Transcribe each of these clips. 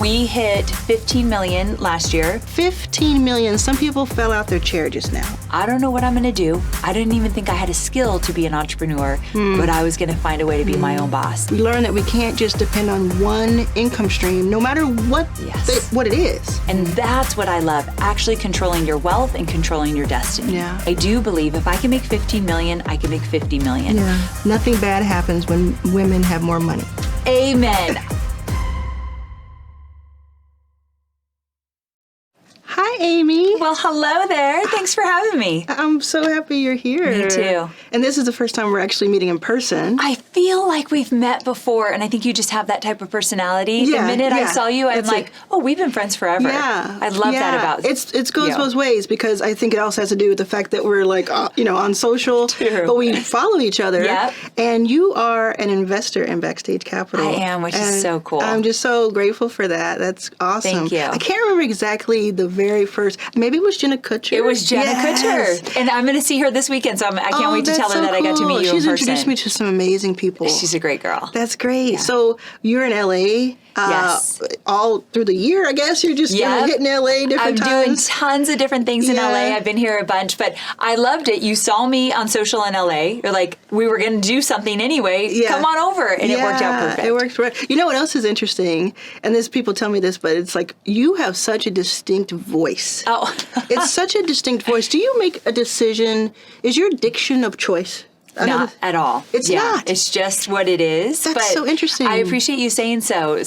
We hit 15 million last year. 15 million. Some people fell out their chair just now. I don't know what I'm going to do. I didn't even think I had a skill to be an entrepreneur, but I was going to find a way to be my own boss. We learned that we can't just depend on one income stream, no matter what it is. And that's what I love, actually controlling your wealth and controlling your destiny. Yeah. I do believe if I can make 15 million, I can make 50 million. Yeah. Nothing bad happens when women have more money. Amen. Hi, Amy. Well, hello there. Thanks for having me. I'm so happy you're here. Me too. And this is the first time we're actually meeting in person. I feel like we've met before, and I think you just have that type of personality. The minute I saw you, I'm like, oh, we've been friends forever. Yeah. I love that about it goes both ways, because I think it also has to do with the fact that we're like, on social, True. but we follow each other. Yep. And you are an investor in Backstage Capital. I am, which is so cool. I'm just so grateful for that. That's awesome. Thank you. I can't remember exactly the very first, maybe it was Jenna Kutcher. It was Jenna Kutcher. And I'm going to see her this weekend, so I can't wait to tell her that I got to meet you in person. She's introduced me to some amazing people. She's a great girl. That's great. Yeah. So you're in LA. Yes. All through the year, I guess. You're just hitting LA different times. I'm doing tons of different things in LA. I've been here a bunch, but I loved it. You saw me on social in LA. You're like, we were going to do something anyway. Yeah. Come on over. And it worked out perfect. It worked right. You know what else is interesting? And people tell me this, but it's like, you have such a distinct voice. Oh. It's such a distinct voice. Do you make a decision? Is your diction of choice? Not at all. It's not. It's just what it is. That's but so interesting. I appreciate you saying so.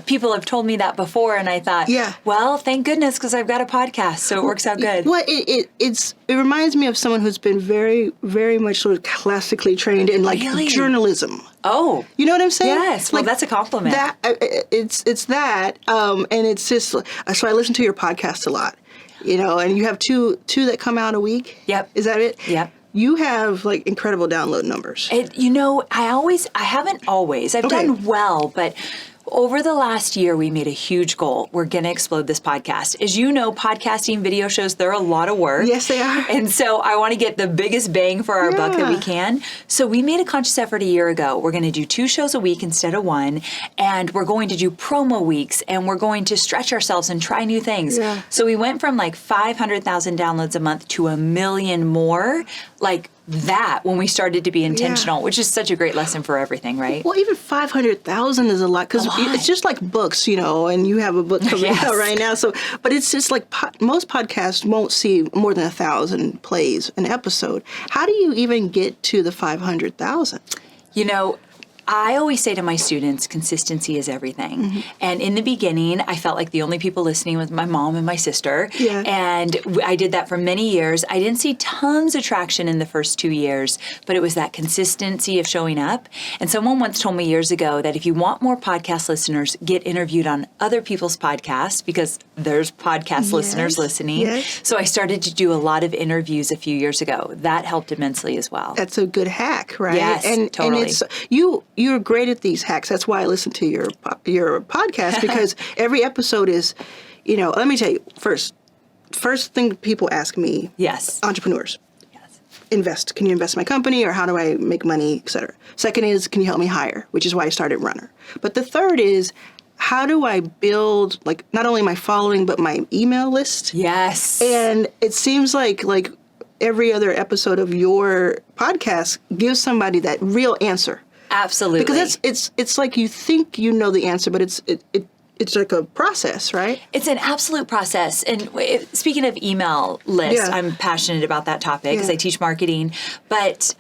People have told me that before, and I thought, well, thank goodness, because I've got a podcast, so it works out good. Well, it reminds me of someone who's been very, very much sort of classically trained in journalism. Oh. You know what I'm saying? Yes. Well, that's a compliment. It's that, and it's just, so I listen to your podcast a lot, and you have two that come out a week. Yep. Is that it? Yep. You have incredible download numbers. I haven't always. I've done well, but over the last year, we made a huge goal. We're going to explode this podcast. As you know, podcasting video shows, they're a lot of work. Yes, they are. And so I want to get the biggest bang for our buck that we can. So we made a conscious effort a year ago. We're going to do 2 shows a week instead of 1. And we're going to do promo weeks. And we're going to stretch ourselves and try new things. Yeah. So we went from 500,000 downloads a month to 1 million more. That when we started to be intentional, which is such a great lesson for everything, right? Well, even 500,000 is a lot, because it's just like books, and you have a book coming out right now. So, but it's just like most podcasts won't see more than 1,000 plays an episode. How do you even get to the 500,000? I always say to my students, consistency is everything. Mm-hmm. And in the beginning, I felt like the only people listening was my mom and my sister. Yeah. And I did that for many years. I didn't see tons of traction in the first 2 years, but it was that consistency of showing up. And someone once told me years ago that if you want more podcast listeners, get interviewed on other people's podcasts, because there's podcast listeners listening. Yes. So I started to do a lot of interviews a few years ago. That helped immensely as well. That's a good hack, right? Yes, totally. And it's you're great at these hacks. That's why I listen to your podcast, because every episode is, let me tell you, first thing people ask me, entrepreneurs, invest. Can you invest in my company, or how do I make money, et cetera? Second is, can you help me hire, which is why I started Runner. But the third is, how do I build not only my following, but my email list? Yes. And it seems like every other episode of your podcast gives somebody that real answer. Absolutely. Because it's like you think you know the answer, but it's like a process, right? It's an absolute process. And speaking of email lists, I'm passionate about that topic because I teach marketing. But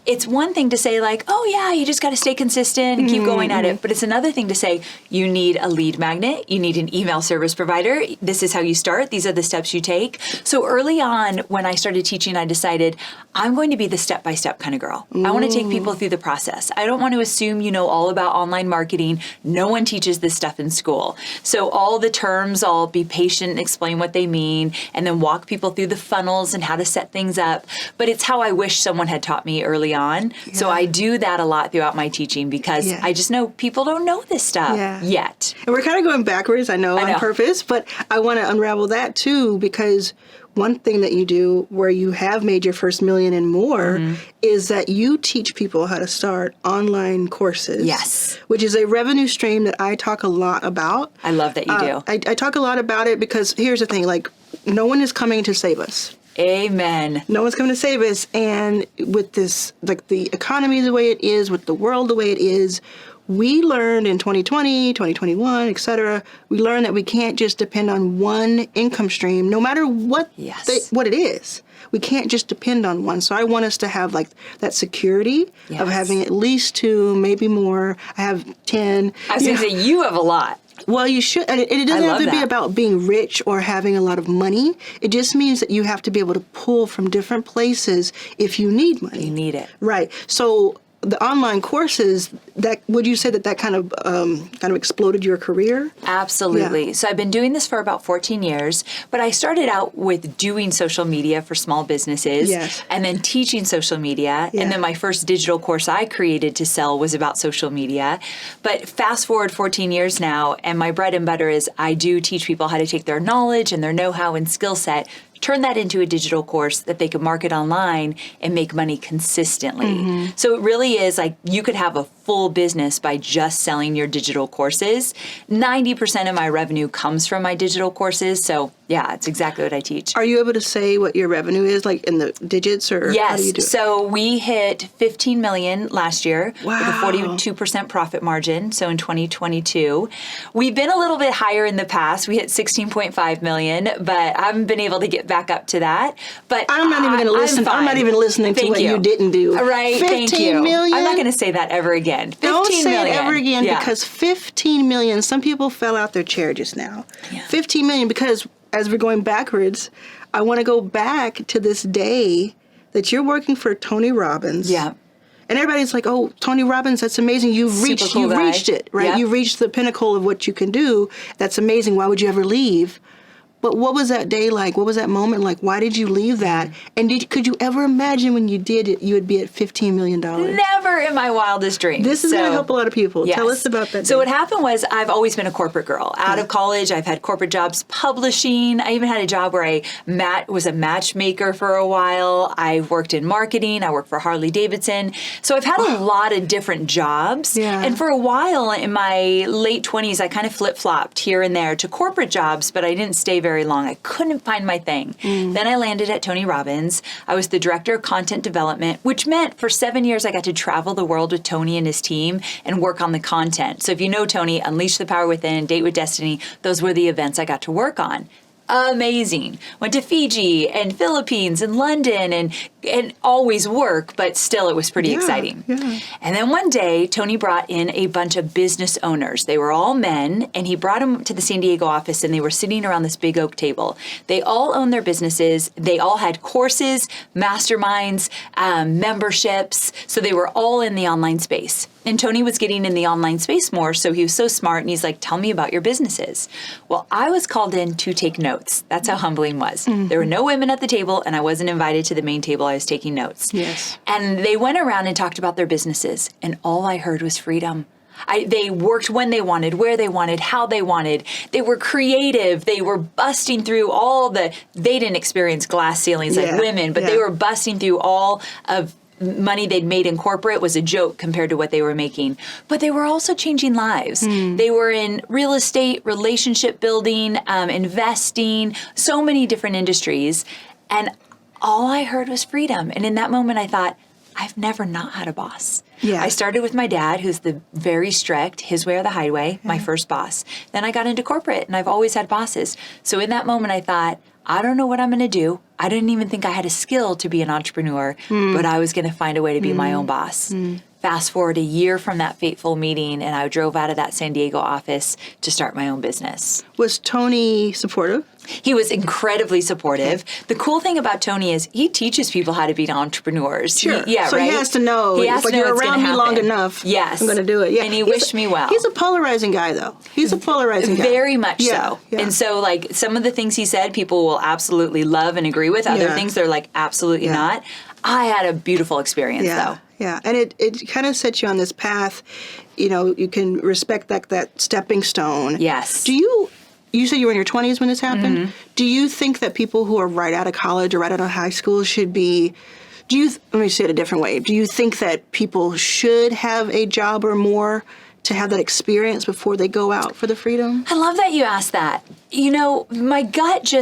it's one thing to say you just got to stay consistent and keep going at it. But it's another thing to say, you need a lead magnet. You need an email service provider. This is how you start. These are the steps you take. So early on, when I started teaching, I decided I'm going to be the step-by-step kind of girl. I want to take people through the process. I don't want to assume you know all about online marketing. No one teaches this stuff in school. So all the terms, I'll be patient and explain what they mean, and then walk people through the funnels and how to set things up. But it's how I wish someone had taught me early on. Yeah. So I do that a lot throughout my teaching, because I just know people don't know this stuff yet. And we're kind of going backwards, I know, on purpose, but I want to unravel that too, because one thing that you do where you have made your first $1 million and more is that you teach people how to start online courses. Yes. Which is a revenue stream that I talk a lot about. I love that you do. I talk a lot about it because here's the thing, like, no one is coming to save us. Amen. No one's coming to save us. And with this, like the economy the way it is, with the world the way it is, we learned in 2020, 2021, et cetera, we learned that we can't just depend on one income stream, no matter what what it is. We can't just depend on one. So I want us to have like that security of having at least 2, maybe more. I have 10. I was going to say, you have a lot. Well, you should. And it doesn't have to be about being rich or having a lot of money. It just means that you have to be able to pull from different places if you need money. You need it. Right. So the online courses, that would you say that kind of exploded your career? Absolutely. Yeah. So I've been doing this for about 14 years, but I started out with doing social media for small businesses and then teaching social media. And then my first digital course I created to sell was about social media. But fast forward 14 years now, and my bread and butter is I do teach people how to take their knowledge and their know-how and skill set, turn that into a digital course that they can market online and make money consistently. So it really is like you could have a full business by just selling your digital courses. 90% of my revenue comes from my digital courses. So yeah, it's exactly what I teach. Are you able to say what your revenue is, like in the digits, or how do you do it? So we hit $15 million last year with a 42% profit margin. So in 2022, we've been a little bit higher in the past. We hit 16.5 million, but I haven't been able to get back up to that. But I'm not even going to listen. I'm not even listening to what you didn't do. Right. 15 million? I'm not going to say that ever again. 15 Don't say million. it ever again because 15 million, some people fell out their chair just now. 15 million, because as we're going backwards, I want to go back to this day that you're working for Tony Robbins. Yeah. And everybody's like, oh, Tony Robbins, that's amazing. You've reached it, right? Yep. You've reached the pinnacle of what you can do. That's amazing. Why would you ever leave? But what was that day like? What was that moment like? Why did you leave that? And could you ever imagine when you did it, you would be at $15 million? Never in my wildest dreams. This is going to help a lot of people. Yes. Tell us about that. So what happened was I've always been a corporate girl. Out of college, I've had corporate jobs publishing. I even had a job where I was a matchmaker for a while. I worked in marketing. I worked for Harley Davidson. So I've had a lot of different jobs. Yeah. And for a while in my late 20s, I kind of flip-flopped here and there to corporate jobs, but I didn't stay very long. I couldn't find my thing. Then I landed at Tony Robbins. I was the director of content development, which meant for 7 years I got to travel the world with Tony and his team and work on the content. So if you know Tony, Unleash the Power Within, Date with Destiny, those were the events I got to work on. Amazing. Went to Fiji and Philippines and London and always work, but still it was pretty exciting. Yeah. And then one day, Tony brought in a bunch of business owners. They were all men, and he brought them to the San Diego office, and they were sitting around this big oak table. They all owned their businesses. They all had courses, masterminds, memberships. So they were all in the online space. And Tony was getting in the online space more, so he was so smart, and he's like, tell me about your businesses. Well, I was called in to take notes. That's how humbling was. There were no women at the table, and I wasn't invited to the main table. I was taking notes. Yes. And they went around and talked about their businesses, and all I heard was freedom. They worked when they wanted, where they wanted, how they wanted. They were creative. They were busting through they didn't experience glass ceilings like women, but they were busting through all of money they'd made in corporate was a joke compared to what they were making. But they were also changing lives. They were in real estate, relationship building, investing, so many different industries. And all I heard was freedom. And in that moment, I thought, I've never not had a boss. Yeah. I started with my dad, who's the very strict, his way or the highway, my first boss. Then I got into corporate, and I've always had bosses. So in that moment, I thought, I don't know what I'm going to do. I didn't even think I had a skill to be an entrepreneur, but I was going to find a way to be my own boss. Fast forward a year from that fateful meeting, and I drove out of that San Diego office to start my own business. Was Tony supportive? He was incredibly supportive. The cool thing about Tony is he teaches people how to be entrepreneurs. Sure. He has to know. He has to know you're it's around me long enough. Yes. I'm going to do it. Yeah. And he wished me well. He's a polarizing guy, though. He's a polarizing guy. Very much so. Yeah. And so, like, some of the things he said, people will absolutely love and agree with. Other things, they're like, absolutely not. I had a beautiful experience, though. Yeah, and it kind of sets you on this path. You know, you can respect that stepping stone. Yes. Do you you said you were in your 20s when this happened. Do you think that people who are right out of college or right out of high school should be, let me say it a different way. Do you think that people should have a job or more to have that experience before they go out for the freedom? I love that you asked that. My gut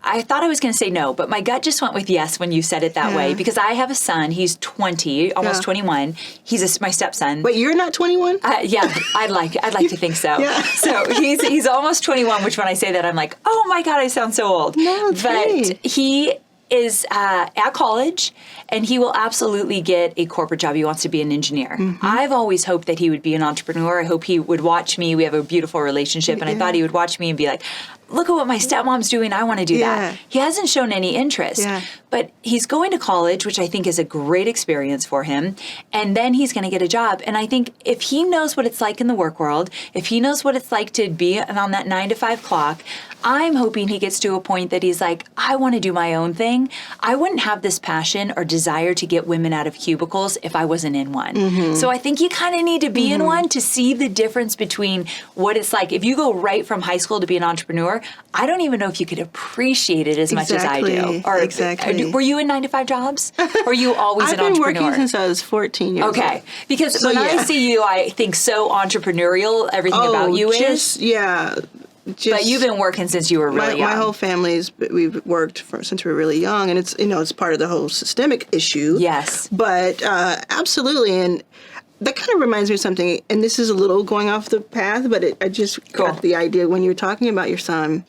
I thought I was going to say no, but my gut just went with yes when you said it that way, because I have a son. He's 20, almost 21. He's my stepson. Wait, you're not 21? Yeah, I'd like to think so. Yeah. So he's almost 21, which when I say that, I'm like, oh my God, I sound so old. No, it's great. He is at college, and he will absolutely get a corporate job. He wants to be an engineer. I've always hoped that he would be an entrepreneur. I hope he would watch me. We have a beautiful relationship, and I thought he would watch me and be like, look at what my stepmom's doing. I want to do that. He hasn't shown any interest, but he's going to college, which I think is a great experience for him. And then he's going to get a job. And I think if he knows what it's like in the work world, if he knows what it's like to be on that 9 to 5 clock, I'm hoping he gets to a point that he's like, I want to do my own thing. I wouldn't have this passion or desire to get women out of cubicles if I wasn't in one. So I think you kind of need to be in one to see the difference between what it's like. If you go right from high school to be an entrepreneur, I don't even know if you could appreciate it as much as I do. Exactly. Were you in 9 to 5 jobs? Or were you always an entrepreneur? I've been working since I was 14 years old. Okay. Because when I see you, I think so entrepreneurial, everything about you is. Yeah. But you've been working since you were really young. My whole we've worked since we were really young, and it's part of the whole systemic issue. Yes. But absolutely, and that kind of reminds me of something, and this is a little going off the path, but I just got the idea when you were talking about your son.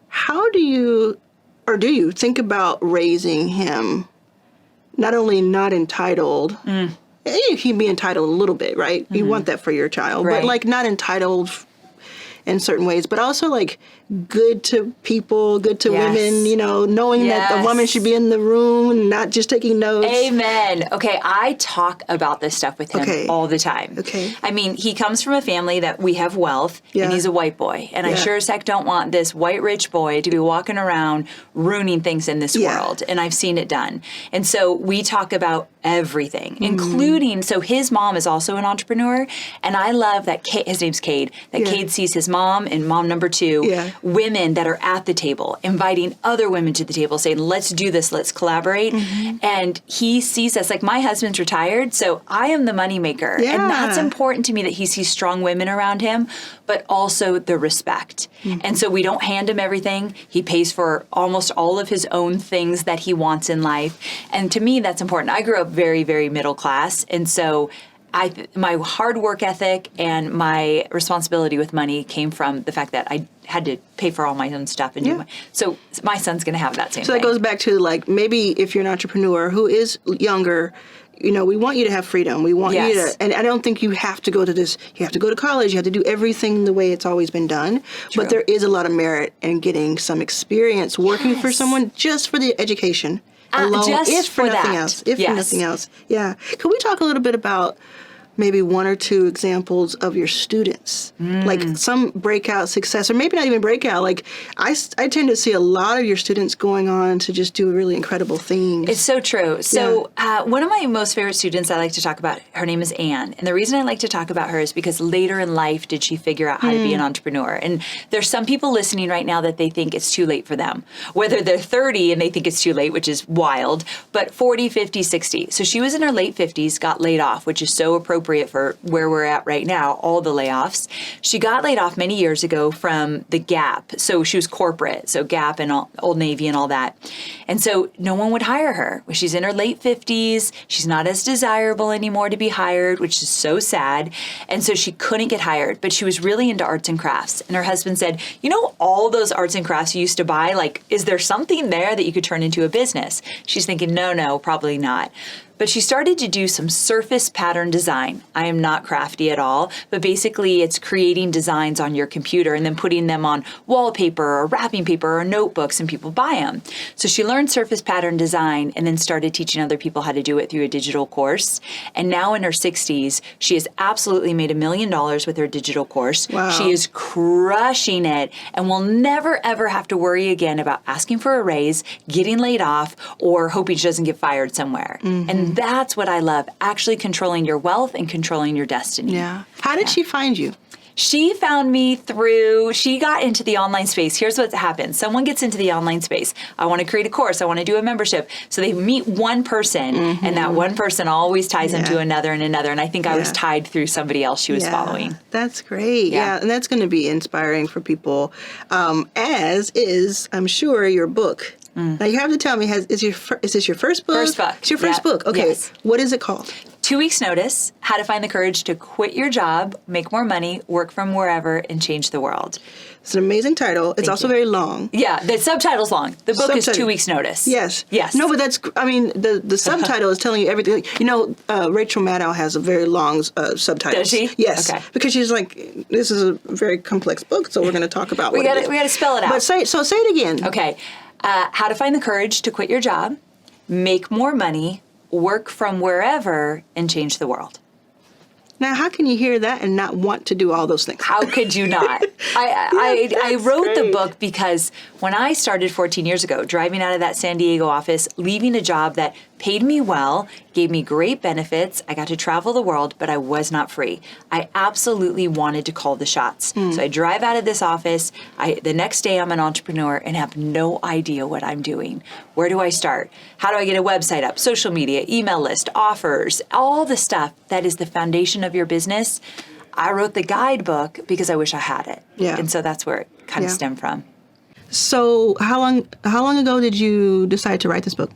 How do you think about raising him not only not entitled, you can be entitled a little bit, right? You want that for your child, but like not entitled in certain ways, but also like good to people, good to women, knowing that the woman should be in the room and not just taking notes. Amen. Okay, I talk about this stuff with him all the time. Okay. I mean, he comes from a family that we have wealth, and he's a white boy. And I sure as heck don't want this white rich boy to be walking around ruining things in this world. And I've seen it done. And so we talk about everything, including, so his mom is also an entrepreneur. And I love that his name's Cade, that Cade sees his mom and mom number 2, women that are at the table, inviting other women to the table, saying, let's do this, let's collaborate. And he sees us, like my husband's retired, so I am the moneymaker. And that's important to me, that he sees strong women around him, but also the respect. And so we don't hand him everything. He pays for almost all of his own things that he wants in life. And to me, that's important. I grew up very, very middle class. And so my hard work ethic and my responsibility with money came from the fact that I had to pay for all my own stuff and so my son's going to have that same thing. So that goes back to like, maybe if you're an entrepreneur who is younger, we want you to have freedom. We want you to, and I don't think you have to go to this, you have to go to college, you have to do everything the way it's always been done. True. But there is a lot of merit in getting some experience working for someone just for the education alone, just for nothing else. If for nothing else. Yeah. Could we talk a little bit about maybe 1 or 2 examples of your students, like some breakout success, or maybe not even breakout. Like I tend to see a lot of your students going on to just do really incredible things. It's so true. So one of my most favorite students I like to talk about, her name is Anne. And the reason I like to talk about her is because later in life did she figure out how to be an entrepreneur. And there's some people listening right now that they think it's too late for them, whether they're 30 and they think it's too late, which is wild, but 40, 50, 60. So she was in her late 50s, got laid off, which is so appropriate for where we're at right now, all the layoffs. She got laid off many years ago from the Gap. So she was corporate, so Gap and Old Navy and all that. And so no one would hire her. She's in her late 50s. She's not as desirable anymore to be hired, which is so sad. And so she couldn't get hired, but she was really into arts and crafts. And her husband said, all those arts and crafts you used to buy, like, is there something there that you could turn into a business? She's thinking, no, probably not. But she started to do some surface pattern design. I am not crafty at all, but basically it's creating designs on your computer and then putting them on wallpaper or wrapping paper or notebooks, and people buy them. So she learned surface pattern design and then started teaching other people how to do it through a digital course. And now in her 60s, she has absolutely made $1 million with her digital course. Wow. She is crushing it and will never, ever have to worry again about asking for a raise, getting laid off, or hoping she doesn't get fired somewhere. And that's what I love, actually controlling your wealth and controlling your destiny. Yeah. How did she find you? She found me she got into the online space. Here's what happens. Someone gets into the online space. I want to create a course. I want to do a membership. So they meet one person, and that one person always ties them to another and another. And I think I was tied through somebody else she was following. That's great. Yeah. And that's going to be inspiring for people, as is, I'm sure, your book. Now, you have to tell me, is this your first book? First book. It's your first book. Okay. Yes. What is it called? 2 weeks notice, how to find the courage to quit your job, make more money, work from wherever, and change the world. It's an amazing title. It's also very long. Yeah, the subtitle's long. The book is 2 weeks notice. Yes. Yes. No, but the subtitle is telling you everything. You know, Rachel Maddow has a very long subtitle. Does she? Yes. Okay. Because she's like, this is a very complex book, so we're going to talk about we got to spell it out. But say it again. Okay. How to find the courage to quit your job, make more money, work from wherever, and change the world. Now, how can you hear that and not want to do all those things? How could you not? I wrote the book because when I started 14 years ago, driving out of that San Diego office, leaving a job that paid me well, gave me great benefits, I got to travel the world, but I was not free. I absolutely wanted to call the shots. So I drive out of this office. The next day I'm an entrepreneur and have no idea what I'm doing. Where do I start? How do I get a website up? Social media, email list, offers, all the stuff that is the foundation of your business. I wrote the guidebook because I wish I had it. Yeah. And so that's where it kind of stemmed from. So how long ago did you decide to write this book?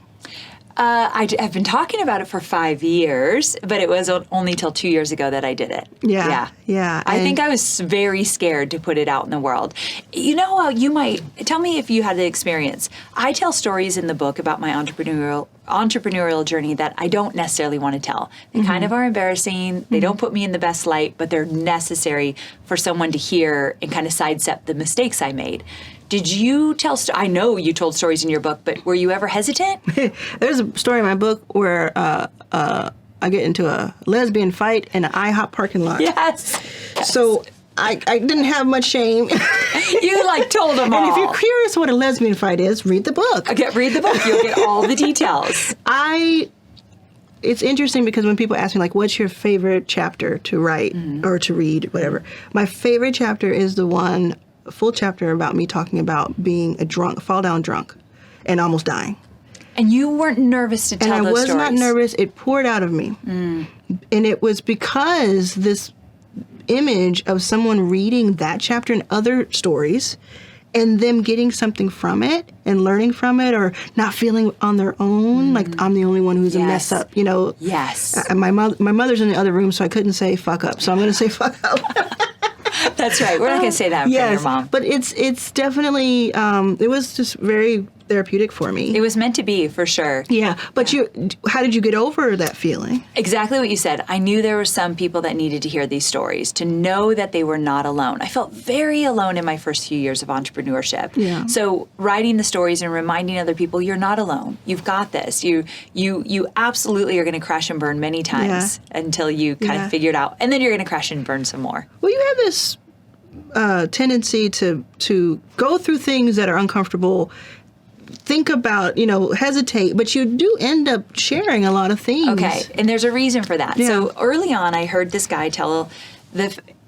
I've been talking about it for 5 years, but it was only till 2 years ago that I did it. Yeah. I think I was very scared to put it out in the world. You know, you might tell me if you had the experience. I tell stories in the book about my entrepreneurial journey that I don't necessarily want to tell. They kind of are embarrassing. They don't put me in the best light, but they're necessary for someone to hear and kind of sidestep the mistakes I made. Did you tell? I know you told stories in your book, but were you ever hesitant? There's a story in my book where I get into a lesbian fight in an IHOP parking lot. Yes. So I didn't have much shame. You told them all. And if you're curious what a lesbian fight is, read the book. Okay, read the book. You'll get all the details. It's interesting because when people ask me, what's your favorite chapter to write or to read, whatever, my favorite chapter is the full chapter about me talking about being a fall down drunk and almost dying. And you weren't nervous to tell those stories? And I was not nervous. It poured out of me. And it was because this image of someone reading that chapter and other stories and them getting something from it and learning from it or not feeling on their own, like I'm the only one who's a mess up, Yes. My mother's in the other room, so I couldn't say fuck up. So I'm going to say fuck up. That's right. We're not going to say that in front of your mom. But it's definitely, it was just very therapeutic for me. It was meant to be, for sure. Yeah. But how did you get over that feeling? Exactly what you said. I knew there were some people that needed to hear these stories, to know that they were not alone. I felt very alone in my first few years of entrepreneurship. Yeah. So writing the stories and reminding other people, you're not alone. You've got this. You absolutely are going to crash and burn many times until you kind of figure it out. And then you're going to crash and burn some more. Well, you have this tendency to go through things that are uncomfortable, think about, hesitate, but you do end up sharing a lot of things. Okay, and there's a reason for that. Yeah. So early on, I heard this guy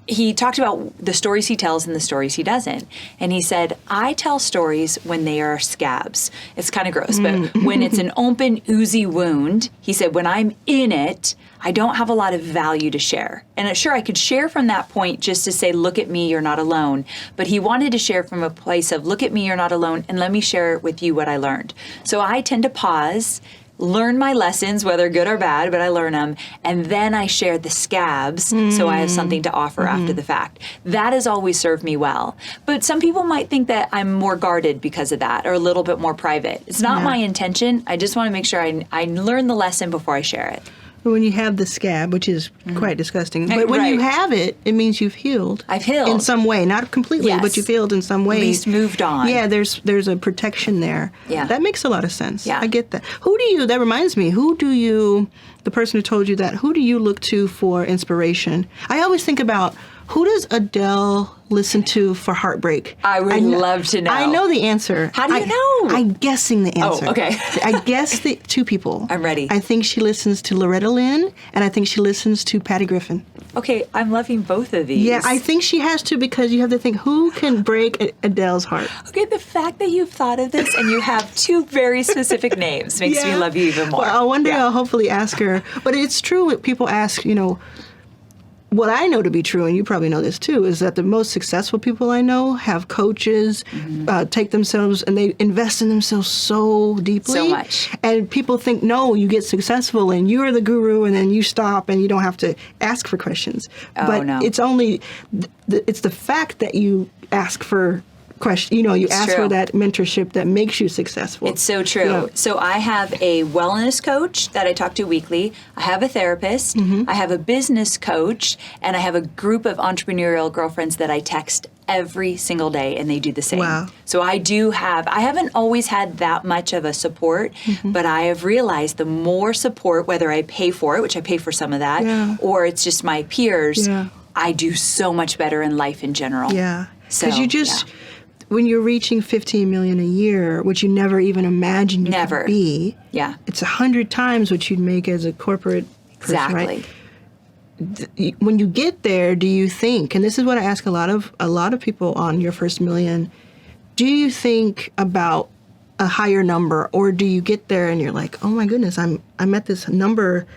he talked about the stories he tells and the stories he doesn't. And he said, I tell stories when they are scabs. It's kind of gross, but when it's an open, oozy wound, he said, when I'm in it, I don't have a lot of value to share. And sure, I could share from that point just to say, look at me, you're not alone. But he wanted to share from a place of, look at me, you're not alone, and let me share with you what I learned. So I tend to pause, learn my lessons, whether good or bad, but I learn them, and then I share the scabs so I have something to offer after the fact. That has always served me well. But some people might think that I'm more guarded because of that, or a little bit more private. It's not my intention. I just want to make sure I learn the lesson before I share it. When you have the scab, which is quite disgusting, but when you have it, it means you've healed. I've healed. In some way. Not completely, but you've healed in some way. At least moved on. Yeah, there's a protection there. Yeah. That makes a lot of sense. Yeah. I get that. That reminds me, the person who told you that, who do you look to for inspiration? I always think about Who does Adele listen to for heartbreak? I would love to know. I know the answer. How do you know? I'm guessing the answer. Oh, okay. I guess the two people. I'm ready. I think she listens to Loretta Lynn, and I think she listens to Patty Griffin. Okay, I'm loving both of these. Yeah, I think she has to, because you have to think, who can break Adele's heart? Okay, the fact that you've thought of this and you have two very specific names makes me love you even more. Well, one day I'll hopefully ask her. But it's true, people ask, what I know to be true, and you probably know this too, is that the most successful people I know have coaches, take themselves, and they invest in themselves so deeply. So much. And people think, no, you get successful and you're the guru, and then you stop and you don't have to ask for questions. Oh, no. It's only, it's the fact that you ask for question, you ask for that mentorship that makes you successful. It's so true. Yeah. So I have a wellness coach that I talk to weekly. I have a therapist. I have a business coach, and I have a group of entrepreneurial girlfriends that I text every single day, and they do the same. Wow. So I haven't always had that much of a support, but I have realized the more support, whether I pay for it, which I pay for some of that, or it's just my peers, I do so much better in life in general. Yeah. Because you just... When you're reaching $15 million a year, which you never even imagined you could be, it's 100 times what you'd make as a corporate person, right? When you get there, do you think, and this is what I ask a lot of people on your first million, do you think about a higher number, or do you get there and you're like, oh my goodness, I'm at this number,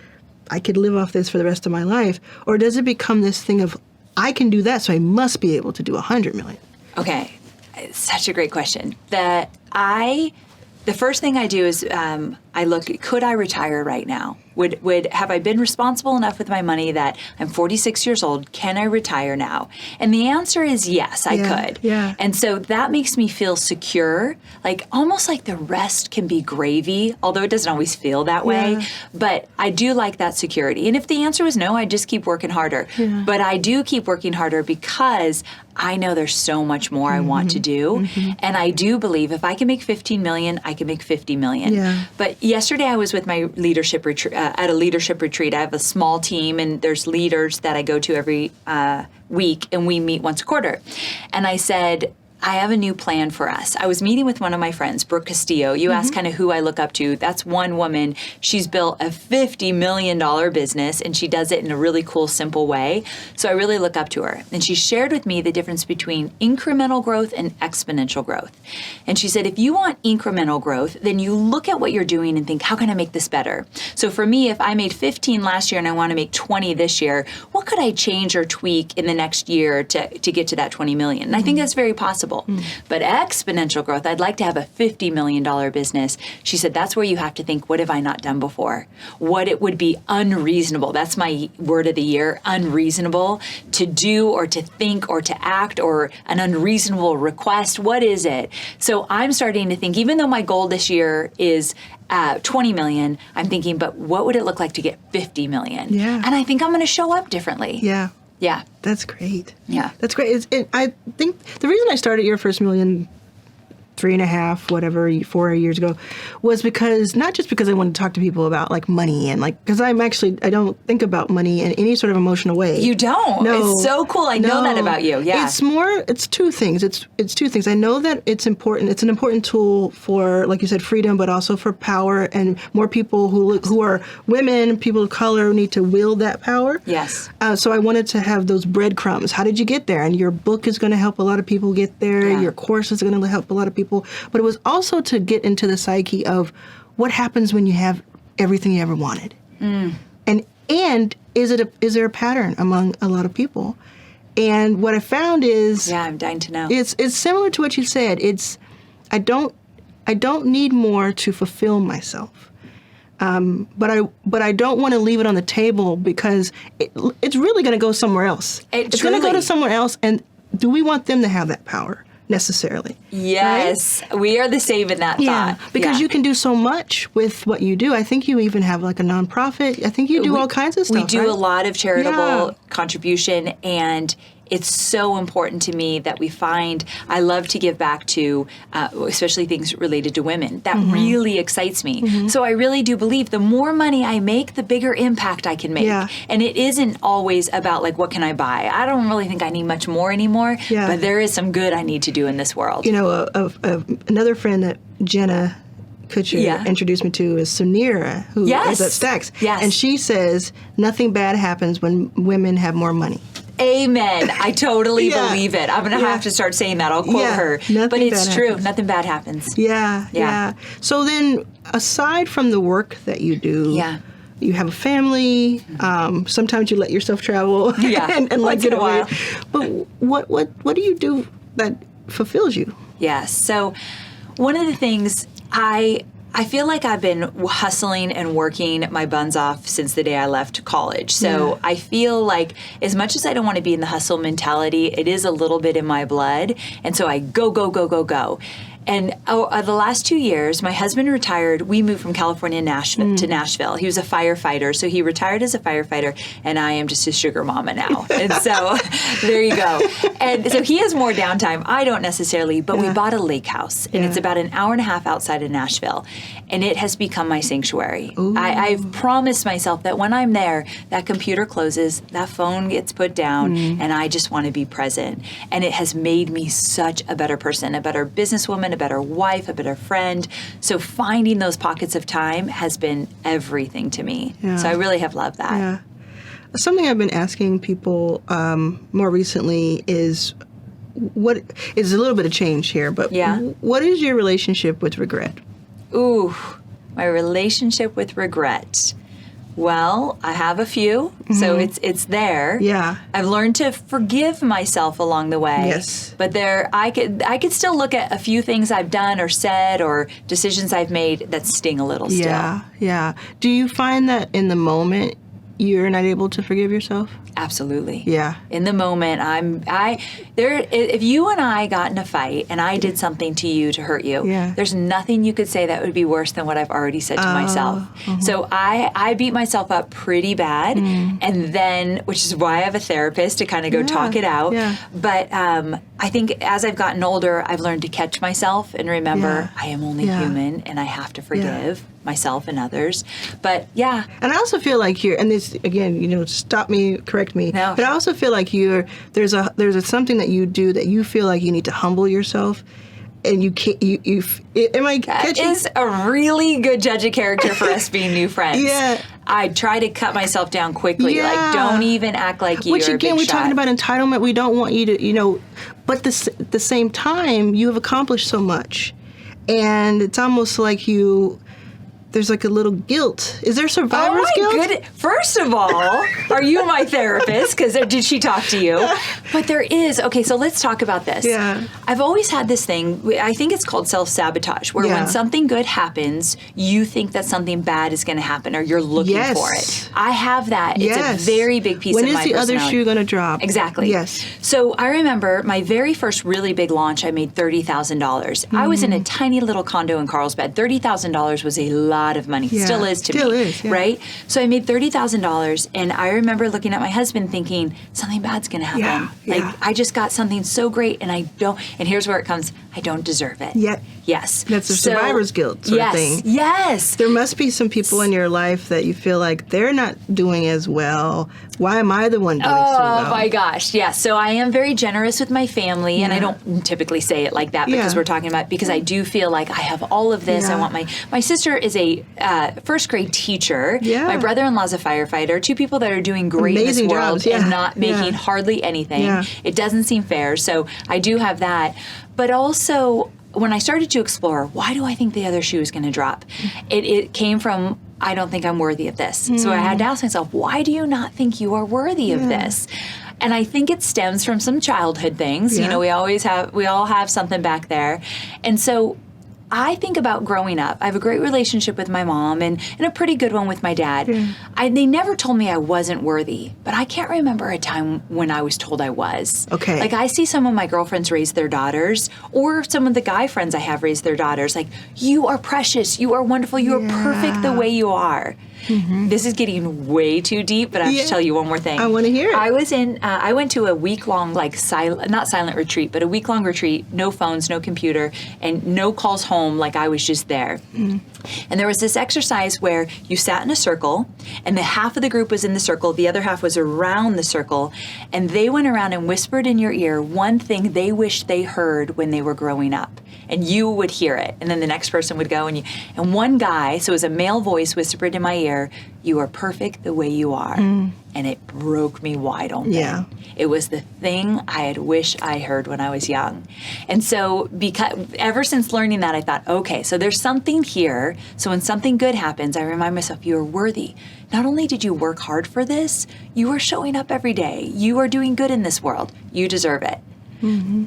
I could live off this for the rest of my life, or does it become this thing of, I can do that, so I must be able to do 100 million? Okay. Such a great question. The first thing I do is I look, could I retire right now? Have I been responsible enough with my money that I'm 46 years old? Can I retire now? And the answer is yes, I could. Yeah. And so that makes me feel secure, like almost like the rest can be gravy, although it doesn't always feel that way. Yeah. But I do like that security. And if the answer was no, I just keep working harder. Yeah. But I do keep working harder because I know there's so much more I want to do. And I do believe if I can make 15 million, I can make 50 million. Yeah. But yesterday I was with my leadership retreat, at a leadership retreat. I have a small team, and there's leaders that I go to every week, and we meet once a quarter. And I said, I have a new plan for us. I was meeting with one of my friends, Brooke Castillo. You asked kind of who I look up to. That's one woman. She's built a $50 million business, and she does it in a really cool, simple way. So I really look up to her. And she shared with me the difference between incremental growth and exponential growth. And she said, if you want incremental growth, then you look at what you're doing and think, how can I make this better? So for me, if I made 15 last year and I want to make 20 this year, what could I change or tweak in the next year to get to that 20 million? And I think that's very possible. But exponential growth, I'd like to have a $50 million business. She said, that's where you have to think, what have I not done before? What it would be unreasonable. That's my word of the year, unreasonable, to do or to think or to act, or an unreasonable request. What is it? So I'm starting to think, even though my goal this year is 20 million, I'm thinking, but what would it look like to get 50 million? Yeah. And I think I'm going to show up differently. Yeah. Yeah. That's great. Yeah. That's great. I think the reason I started Your First Million 3.5, whatever, 4 years ago, was because, not just because I wanted to talk to people about like money and like, because I don't think about money in any sort of emotional way. You don't? No. It's so cool. I know that about you. Yeah. It's two things. It's two things. I know that it's important. It's an important tool for, like you said, freedom, but also for power, and more people who are women, people of color, need to wield that power. Yes. So I wanted to have those breadcrumbs. How did you get there? And your book is going to help a lot of people get there. Yeah. Your course is going to help a lot of people. But it was also to get into the psyche of what happens when you have everything you ever wanted. And is there a pattern among a lot of people? And what I found is, yeah, I'm dying to know. It's similar to what you said. I don't need more to fulfill myself. But I don't want to leave it on the table, because it's really going to go somewhere else. It's going to go to somewhere else. And do we want them to have that power necessarily? Yes. Right? We are the same in that thought. Because you can do so much with what you do. I think you even have like a nonprofit. I think you do all kinds of stuff. We do a lot of charitable contribution, and it's so important to me that we find, I love to give back to, especially things related to women. That really excites me. So I really do believe the more money I make, the bigger impact I can make. Yeah. And it isn't always about like, what can I buy? I don't really think I need much more anymore, but there is some good I need to do in this world. You know, another friend that Jenna Kutcher introduced me to is Sunira, who is at Stacks. Yes. And she says nothing bad happens when women have more money. Amen. I totally believe it. I'm going to have to start saying that. I'll quote her. But it's true. Happens. Nothing bad happens. Yeah. So then, aside from the work that you do, you have a family. Sometimes you let yourself travel and like get away. But what do you do that fulfills you? Yes. So one of the things I feel like I've been hustling and working my buns off since the day I left college. So I feel like as much as I don't want to be in the hustle mentality, it is a little bit in my blood. And so I go. And the last 2 years, my husband retired. We moved from California to Nashville. He was a firefighter, so he retired as a firefighter, and I am just a sugar mama now. And so there you go. And so he has more downtime. I don't necessarily, but we bought a lake house, and it's about an hour and a half outside of Nashville, and it has become my sanctuary. I've promised myself that when I'm there, that computer closes, that phone gets put down, and I just want to be present. And it has made me such a better person, a better businesswoman, a better wife, a better friend. So finding those pockets of time has been everything to me. So I really have loved that. Yeah. Something I've been asking people more recently is, what is a little bit of change here, but what is your relationship with regret? Ooh, my relationship with regret. Well, I have a few, so it's there. Yeah. I've learned to forgive myself along the way. Yes. But I could still look at a few things I've done or said or decisions I've made that sting a little still. Yeah. Do you find that in the moment you're not able to forgive yourself? Absolutely. Yeah. In the moment, if you and I got in a fight and I did something to you to hurt you, there's nothing you could say that would be worse than what I've already said to myself. So I beat myself up pretty bad, and then, which is why I have a therapist to kind of go talk it out. Yeah. But I think as I've gotten older, I've learned to catch myself and remember I am only human and I have to forgive myself and others. But and I also feel like and this again, stop me, correct me. No. But I also feel like there's something that you do that you feel like you need to humble yourself, and you can't. Am I catching? That is a really good judge of character for us being new friends. Yeah. I try to cut myself down quickly. Yeah. Like, don't even act like you're Which again, we're talking about entitlement. We don't want you to, but at the same time, you have accomplished so much, and it's almost like there's like a little guilt. Is there survivor's guilt? Goodness. First of all, are you my therapist? Because did she talk to you? But there is. Okay, so let's talk about this. Yeah. I've always had this thing, I think it's called self-sabotage, where when something good happens, you think that something bad is going to happen or you're looking for it. I have that. It's a very big piece of my personality. When is the other shoe going to drop? Exactly. Yes. So I remember my very first really big launch, I made $30,000. I was in a tiny little condo in Carlsbad. $30,000 was a lot of money. Still is to me. Right? So I made $30,000, and I remember looking at my husband thinking, something bad's going to happen. I just got something so great, and I don't, and here's where it comes, I don't deserve it. Yes. That's a survivor's guilt sort of thing. Yes. There must be some people in your life that you feel like they're not doing as well. Why am I the one doing so well? Oh my gosh, yes. So I am very generous with my family, and I don't typically say it like that because we're talking about, because I do feel like I have all of this. I want my sister is a first grade teacher. My brother-in-law's a firefighter. Two people that are doing great Amazing in this world jobs, and not making hardly anything. It doesn't seem fair. So I do have that. But also, when I started to explore, why do I think the other shoe is going to drop? It came from, I don't think I'm worthy of this. So I had to ask myself, why do you not think you are worthy of this? And I think it stems from some childhood things. We all have something back there. And so I think about growing up. I have a great relationship with my mom and a pretty good one with my dad. They never told me I wasn't worthy, but I can't remember a time when I was told I was. Okay. Like, I see some of my girlfriends raise their daughters, or some of the guy friends I have raise their daughters. Like, you are precious, you are wonderful, you are perfect the way you are. This is getting way too deep, but I have to tell you one more thing. I want to hear it. I went to a week-long, not silent retreat, but a week-long retreat, no phones, no computer, and no calls home, like I was just there. And there was this exercise where you sat in a circle, and the half of the group was in the circle, the other half was around the circle, and they went around and whispered in your ear one thing they wished they heard when they were growing up. And you would hear it. And then the next person would go, and one guy, so it was a male voice, whispered in my ear, "You are perfect the way you are." And it broke me wide open. Yeah. It was the thing I had wished I heard when I was young. And so ever since learning that, I thought, okay, so there's something here. So when something good happens, I remind myself, you are worthy. Not only did you work hard for this, you are showing up every day. You are doing good in this world. You deserve it.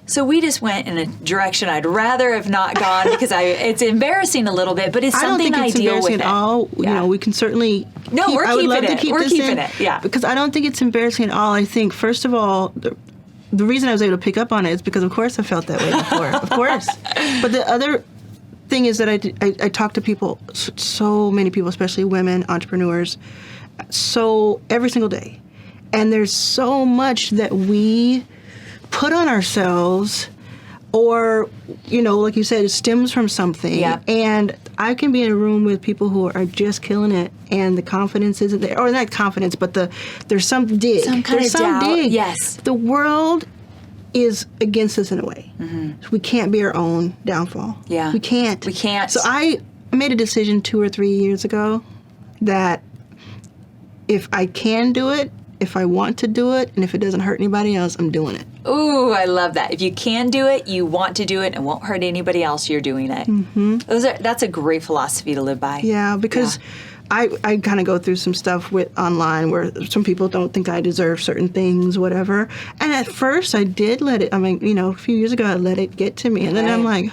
So we just went in a direction I'd rather have not gone because it's embarrassing a little bit, but it's something I deal with. I don't think it's embarrassing at all. Yeah. You know, we can certainly. We're I would keeping love it. To keep We're this keeping in, it. Yeah. Because I don't think it's embarrassing at all. I think first of all, the reason I was able to pick up on it is because of course I felt that way before. Of course. But the other thing is that I talk to people, so many people, especially women entrepreneurs, so every single day, and there's so much that we put on ourselves, or, you know, like you said, it stems from something. Yeah. And I can be in a room with people who are just killing it, and the confidence isn't there, or not confidence, but there's some dig. Some kind there's of some doubt. dig. Yes. The world is against us in a way. We can't be our own downfall. Yeah. We can't. We can't. So I made a decision 2 or 3 years ago that if I can do it, if I want to do it, and if it doesn't hurt anybody else, I'm doing it. Ooh, I love that. If you can do it, you want to do it, and it won't hurt anybody else, you're doing it. That's a great philosophy to live by. Yeah, because I kind of go through some stuff online where some people don't think I deserve certain things, whatever. And at first I did let it, a few years ago I let it get to me. And then I'm like,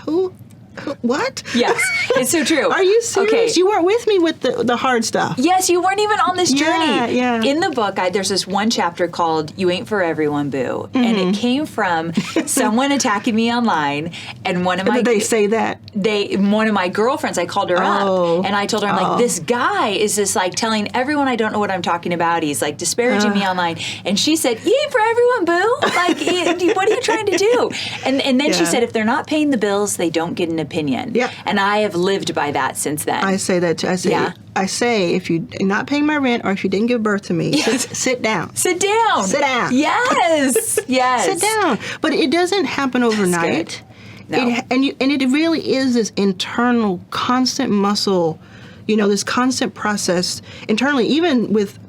what? Yes, it's so true. Are you serious? Okay. You weren't with me with the hard stuff. Yes, you weren't even on this journey. Yeah. In the book, there's this one chapter called "You Ain't for Everyone, Boo," and it came from someone attacking me online, and one of my Did they say that? One of my girlfriends, I called her up, and I told her, I'm like, this guy is just like telling everyone I don't know what I'm talking about. He's like disparaging me online, and she said, "You ain't for everyone, boo. Like, what are you trying to do?" And then she said, if they're not paying the bills, they don't get an opinion. Yeah. And I have lived by that since then. I say that too. I say, if you're not paying my rent or if you didn't give birth to me, sit down. Sit down. Sit down. Yes. Yes. Sit down. But it doesn't happen overnight. No. It really is this internal, constant muscle, this constant process internally, even with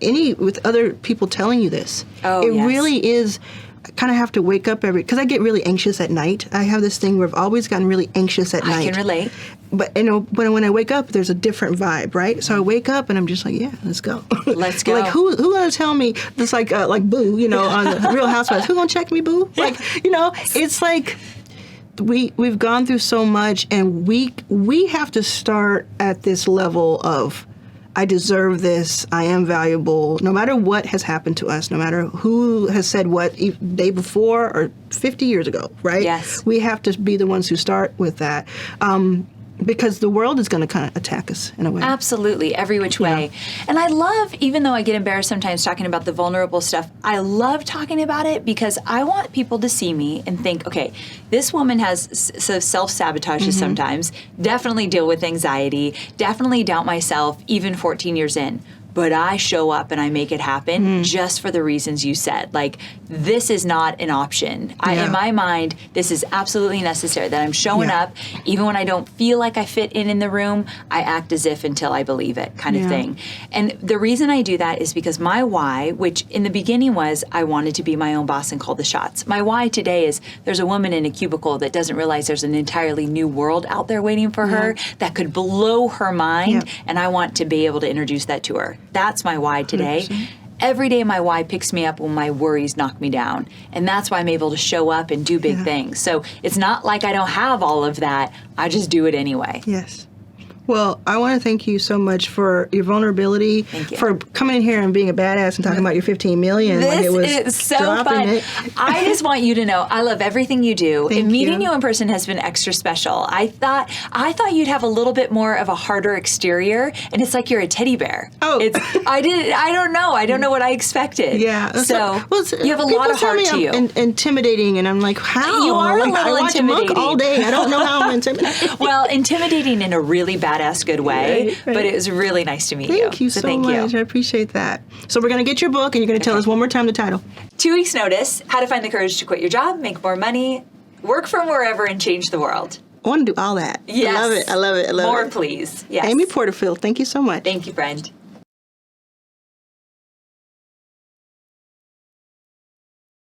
other people telling you this. It really is. I kind of have to wake up because I get really anxious at night. I have this thing where I've always gotten really anxious at night. I can relate. But when I wake up, there's a different vibe, right? So I wake up and I'm just like, yeah, let's go. Let's go. Like who gonna tell me this? Like Boo, on the Real Housewives. Who gonna check me, Boo? Like, it's like we've gone through so much, and we have to start at this level of, I deserve this, I am valuable, no matter what has happened to us, no matter who has said what day before or 50 years ago, right? Yes. We have to be the ones who start with that. Because the world is going to kind of attack us in a way. Absolutely, every which way. And I love, even though I get embarrassed sometimes talking about the vulnerable stuff, I love talking about it because I want people to see me and think, okay, this woman has self-sabotages sometimes, definitely deal with anxiety, definitely doubt myself, even 14 years in. But I show up and I make it happen just for the reasons you said. Like, this is not an option. In my mind, this is absolutely necessary, that I'm showing up. Even when I don't feel like I fit in the room, I act as if until I believe it, kind of thing. And the reason I do that is because my why, which in the beginning was I wanted to be my own boss and call the shots. My why today is there's a woman in a cubicle that doesn't realize there's an entirely new world out there waiting for her that could blow her mind, and I want to be able to introduce that to her. That's my why today. 100%. Every day my why picks me up when my worries knock me down. And that's why I'm able to show up and do big things. So it's not like I don't have all of that. I just do it anyway. Yes. Well, I want to thank you so much for your vulnerability, for coming in here and being a badass and talking about your 15 million. This is so fun. I just want you to know I love everything you do. Meeting you in person has been extra special. I thought you'd have a little bit more of a harder exterior, and it's like you're a teddy bear. Oh, I don't know. I don't know what I expected. Yeah. So you have a lot of heart to you. Intimidating, and I'm like, how? You are a little I watch intimidating. Monk all day. I don't know how I'm intimidating. Well, intimidating in a really badass good way, right. But it was really nice to meet you. Thank you so much. I appreciate that. So we're going to get your book, and you're going to tell us one more time the title. 2 weeks notice, how to find the courage to quit your job, make more money, work from wherever, and change the world. I want to do all that. Yes. I love it. More, please. Yes. Amy Porterfield, thank you so much. Thank you, friend.